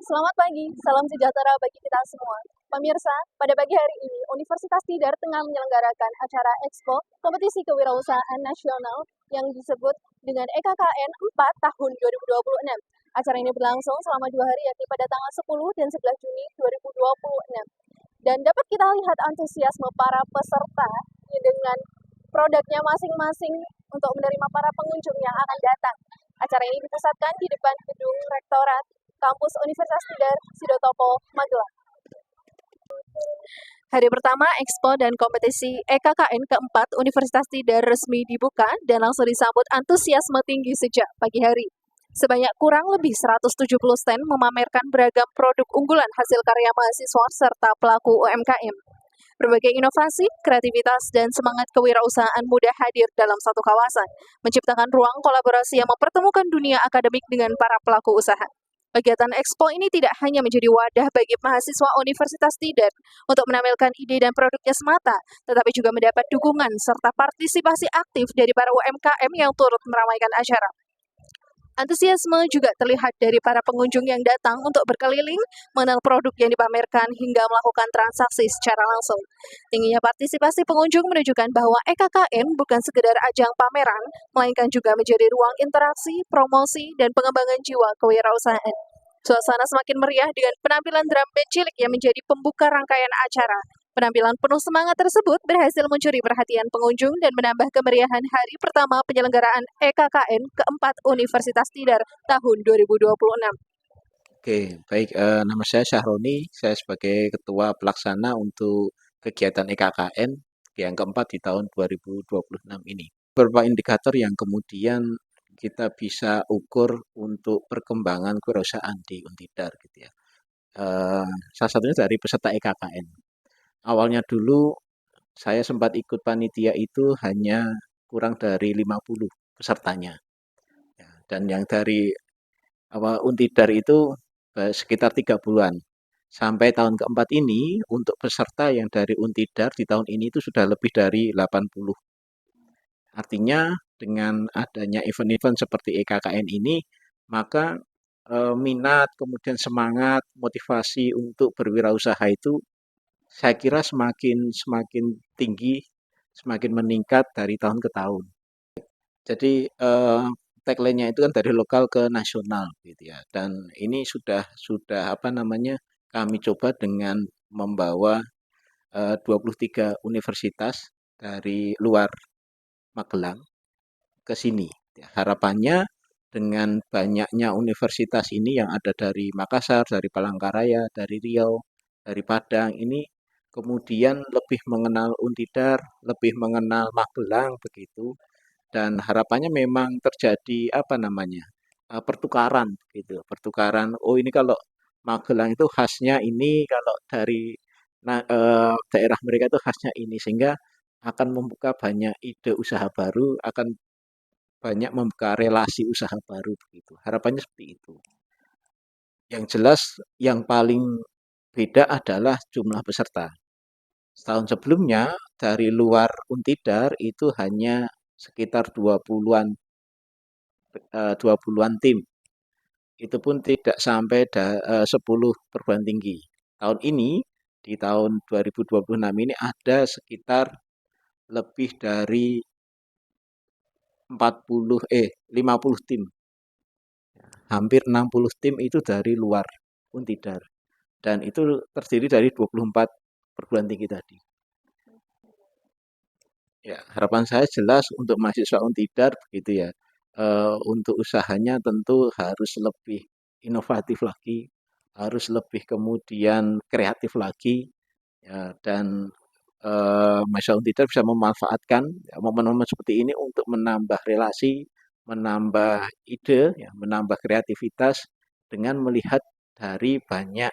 Selamat pagi, salam sejahtera bagi kita semua. Pemirsa, pada pagi hari ini, Universitas Tidar tengah menyelenggarakan acara Expo Kompetisi Kewirausahaan Nasional yang disebut dengan EKKN 4 tahun 2026. Acara ini berlangsung selama 2 hari, yakni pada tanggal 10 dan 11 Juni 2026. Dan dapat kita lihat antusiasme para peserta dengan produknya masing-masing untuk menerima para pengunjung yang akan datang. Acara ini dipusatkan di depan gedung Rektorat Kampus Universitas Tidar, Sidotopo, Magelang. Hari pertama Expo dan kompetisi EKKN keempat Universitas Tidar resmi dibuka dan langsung disambut antusiasme tinggi sejak pagi hari. Sebanyak kurang lebih 170 stand memamerkan beragam produk unggulan hasil karya mahasiswa serta pelaku UMKM. Berbagai inovasi, kreativitas, dan semangat kewirausahaan muda hadir dalam satu kawasan, menciptakan ruang kolaborasi yang mempertemukan dunia akademik dengan para pelaku usaha. Kegiatan Expo ini tidak hanya menjadi wadah bagi mahasiswa Universitas Tidar untuk menampilkan ide dan produknya semata, tetapi juga mendapat dukungan serta partisipasi aktif dari para UMKM yang turut meramaikan acara. Antusiasme juga terlihat dari para pengunjung yang datang untuk berkeliling, mengenal produk yang dipamerkan hingga melakukan transaksi secara langsung. Tingginya partisipasi pengunjung menunjukkan bahwa EKKN bukan sekedar ajang pameran, melainkan juga menjadi ruang interaksi, promosi, dan pengembangan jiwa kewirausahaan. Suasana semakin meriah dengan penampilan drum band cilik yang menjadi pembuka rangkaian acara. Penampilan penuh semangat tersebut berhasil mencuri perhatian pengunjung dan menambah kemeriahan hari pertama penyelenggaraan EKKN keempat Universitas Tidar tahun 2026. Oke, baik. Nama saya Syahroni. Saya sebagai Ketua Pelaksana untuk kegiatan EKKN yang keempat di tahun 2026 ini. Beberapa indikator yang kemudian kita bisa ukur untuk perkembangan kewirausahaan di Untidar gitu ya. Salah satunya dari peserta EKKN. Awalnya dulu saya sempat ikut panitia itu hanya kurang dari 50 pesertanya. Ya, dan yang dari Untidar itu sekitar 30-an. Sampai tahun keempat ini, untuk peserta yang dari Untidar di tahun ini itu sudah lebih dari 80. Artinya dengan adanya event-event seperti EKKN ini, maka minat, kemudian semangat, motivasi untuk berwirausaha itu saya kira semakin semakin tinggi, semakin meningkat dari tahun ke tahun. Jadi tagline-nya itu kan dari lokal ke nasional gitu ya. Dan ini sudah apa namanya kami coba dengan membawa 23 universitas dari luar Magelang ke sini. Ya, harapannya dengan banyaknya universitas ini yang ada dari Makassar, dari Palangkaraya, dari Riau, dari Padang ini kemudian lebih mengenal Untidar, lebih mengenal Magelang begitu, dan harapannya memang terjadi apa namanya pertukaran gitu, pertukaran. Oh ini kalau Magelang itu khasnya ini, kalau dari daerah mereka itu khasnya ini, sehingga akan membuka banyak ide usaha baru, akan banyak membuka relasi usaha baru begitu. Harapannya seperti itu. Yang jelas yang paling beda adalah jumlah peserta. Setahun sebelumnya dari luar Untidar itu hanya sekitar 20-an tim. Itu pun tidak sampai 10 perguruan tinggi. Tahun ini di tahun 2026 ini ada sekitar lebih dari 50 tim. Hampir 60 tim itu dari luar Untidar. Dan itu terdiri dari 24 perguruan tinggi tadi. Ya, harapan saya jelas untuk mahasiswa Untidar begitu ya. Untuk usahanya tentu harus lebih inovatif lagi, harus lebih kemudian kreatif lagi, ya, dan mahasiswa Untidar bisa memanfaatkan ya, momen-momen seperti ini untuk menambah relasi, menambah ide, ya, menambah kreativitas dengan melihat dari banyak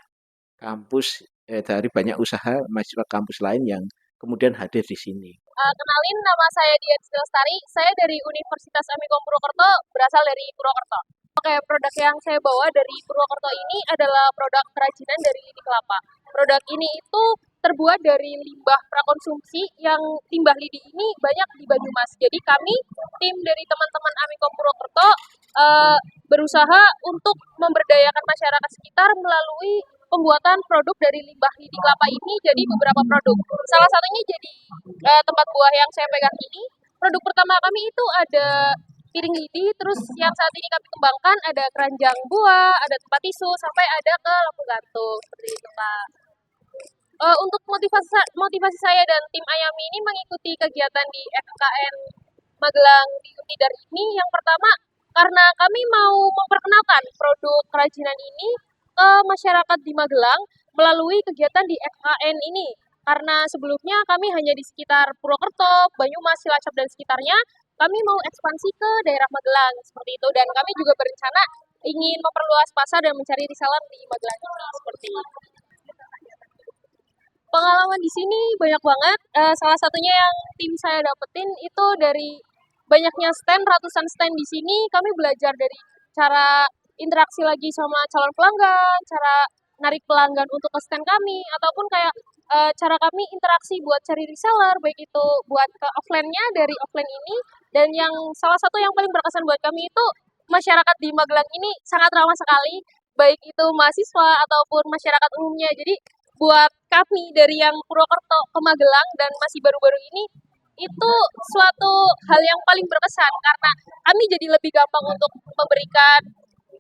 kampus, dari banyak usaha mahasiswa kampus lain yang kemudian hadir di sini. Kenalin, nama saya Dian Lestari, saya dari Universitas Amikom Purwokerto, berasal dari Purwokerto. Oke, produk yang saya bawa dari Purwokerto ini adalah produk kerajinan dari kelapa. Produk ini itu terbuat dari limbah prakonsumsi yang limbah lidi ini banyak di Banyumas. Jadi kami tim dari teman-teman Amikom Purwokerto berusaha untuk memberdayakan masyarakat sekitar melalui pembuatan produk dari limbah lidi kelapa ini jadi beberapa produk. Salah satunya jadi tempat buah yang saya pegang ini. Produk pertama kami itu ada piring lidi, terus yang saat ini kami kembangkan ada keranjang buah, ada tempat tisu, sampai ada ke lampu gantung seperti itu, Kak. Untuk motivasi saya dan tim Ayami ini mengikuti kegiatan di FKN Magelang di Unidar ini, yang pertama karena kami mau memperkenalkan produk kerajinan ini ke masyarakat di Magelang melalui kegiatan di FKN ini. Karena sebelumnya kami hanya di sekitar Purwokerto, Banyumas, Cilacap, dan sekitarnya, kami mau ekspansi ke daerah Magelang seperti itu. Dan kami juga berencana ingin memperluas pasar dan mencari reseller di Magelang ini seperti itu. Pengalaman di sini banyak banget. Salah satunya yang tim saya dapetin itu dari banyaknya stand, ratusan stand di sini, kami belajar dari cara interaksi lagi sama calon pelanggan, cara narik pelanggan untuk ke stand kami, ataupun kayak cara kami interaksi buat cari reseller, baik itu buat ke offline-nya dari offline ini. Dan yang salah satu yang paling berkesan buat kami itu masyarakat di Magelang ini sangat ramah sekali, baik itu mahasiswa ataupun masyarakat umumnya. Jadi buat kami dari yang Purwokerto ke Magelang dan masih baru-baru ini, itu suatu hal yang paling berkesan karena kami jadi lebih gampang untuk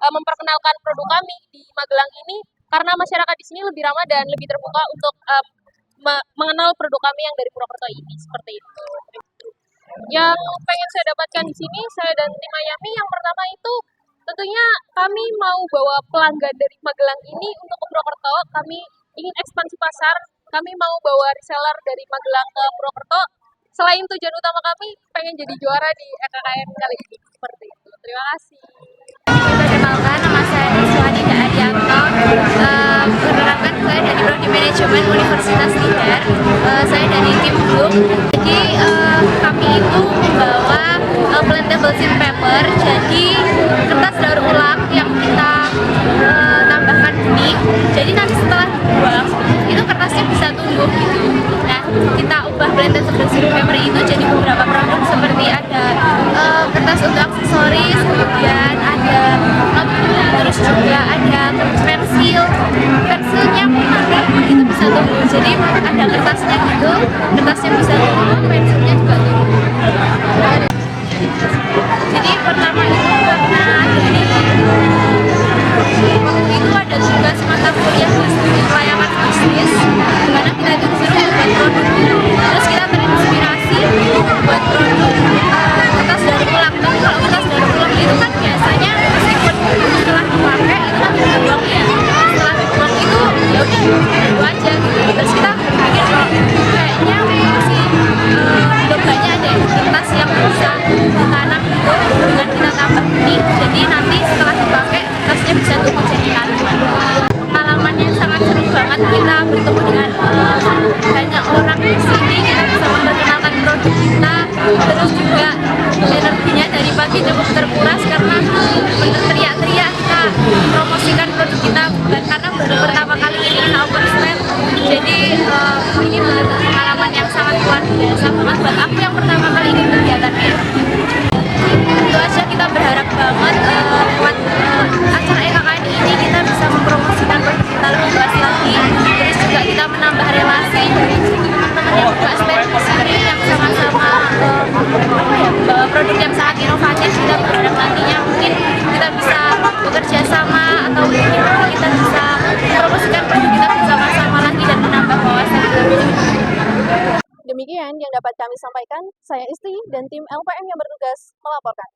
memperkenalkan produk kami di Magelang ini karena masyarakat di sini lebih ramah dan lebih terbuka untuk mengenal produk kami yang dari Purwokerto ini seperti itu. Yang pengen saya dapatkan di sini, saya dan tim Ayami, yang pertama itu tentunya kami mau bawa pelanggan dari Magelang ini untuk ke Purwokerto. Kami ingin ekspansi pasar, kami mau bawa reseller dari Magelang ke Purwokerto. Selain tujuan utama kami pengen jadi juara di EKKN kali ini seperti itu. Terima kasih. Perkenalkan, nama saya Niswani Arianto. Perkenalkan, saya dari Prodi Manajemen Universitas Tidar. Saya dari tim Blue. Jadi kami itu membawa blendable sheet paper, jadi kertas daur ulang yang kita tambahkan benih. Jadi nanti setelah dibuang itu kertasnya bisa tumbuh gitu. Nah, kita ubah blendable sheet paper itu jadi beberapa produk seperti ada kertas untuk aksesoris, kemudian ada notebook, terus juga ada pensilnya pun nanti itu bisa tumbuh. Jadi ada kertasnya gitu, kertasnya bisa tumbuh, pensilnya juga tumbuh. Jadi pertama itu karena dari waktu itu ada tugas mata kuliah pelayanan bisnis, dimana kita itu disuruh membuat produk gitu. Terus kita terinspirasi buat produk kertas daur ulang. Tapi kalau kertas daur ulang itu kan biasanya meskipun setelah dipakai itu kan dibuang ya. Setelah dibuang itu ya udah itu aja gitu. Terus kita pikir kayaknya masih belum banyak deh kertas yang bisa ditanam gitu dengan kita tambah benih. Jadi nanti setelah dipakai kertasnya bisa tumbuh jadi tanaman. Pengalamannya sangat seru banget, kita bertemu dengan banyak orang di sini, kita bisa memperkenalkan produk kita, terus juga energinya dari pagi cukup terkuras karena teriak-teriak kita promosikan produk kita, dan karena baru pertama kali ini kita open stand, jadi ini benar-benar pengalaman yang sangat luar biasa banget buat aku yang pertama kali ikut kegiatan ini. Itu aja, kita berharap banget lewat acara EKKN ini kita bisa mempromosikan produk kita lebih luas lagi, terus juga kita menambah relasi dari teman-teman yang juga stand di sini yang sama-sama membawa produk yang sangat inovatif. Kita berharap nantinya mungkin kita bisa bekerja sama atau mungkin kita bisa mempromosikan produk kita bersama-sama lagi dan menambah wawasan kita. Demikian yang dapat kami sampaikan. Saya Isti dan tim LPM yang bertugas melaporkan.